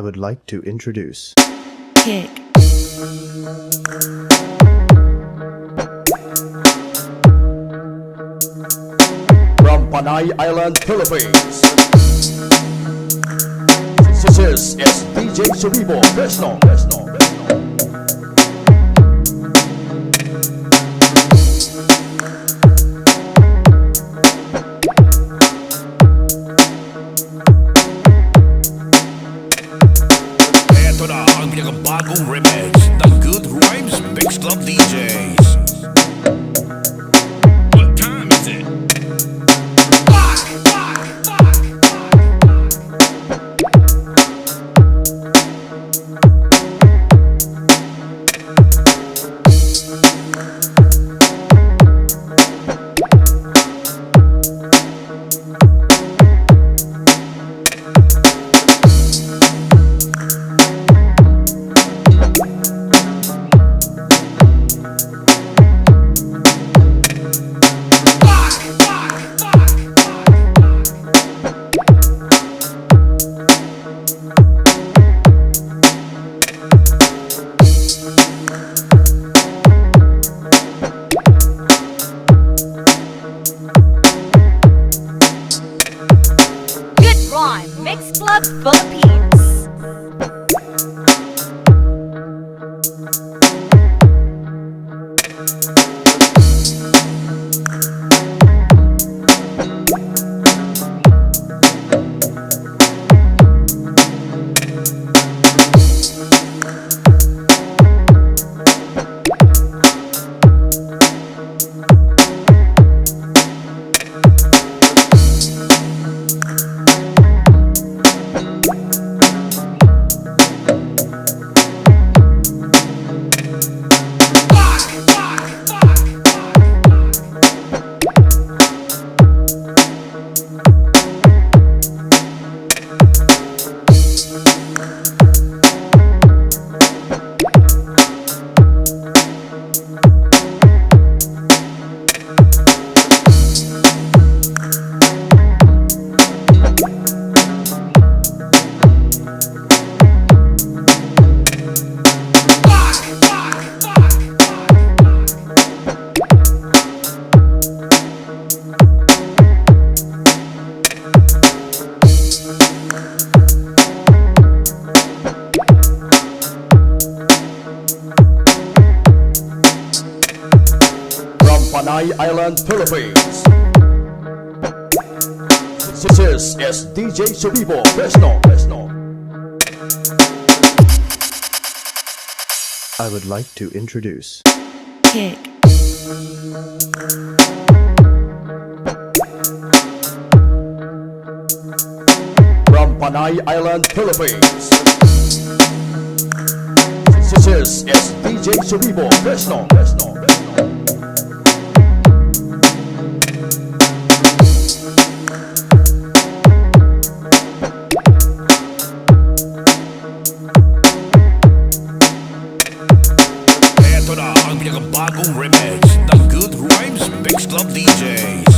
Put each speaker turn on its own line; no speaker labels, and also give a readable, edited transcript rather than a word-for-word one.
I would like to introduce
Kick.
From Panay Island, Philippines. This is DJ Subibo Fresno.
Ito na ang pinakabagong remix ng Good Rhymes Mix Club DJs. What time is it?
Mix Club Philippines.
Panay Island, Philippines. This is DJ Subibo Fresno.
I would like to introduce
Kick.
From Panay Island, Philippines. This is DJ Subibo Fresno.
Ito na ang pinakabagong remix ng Good Rhymes Mix Club DJs.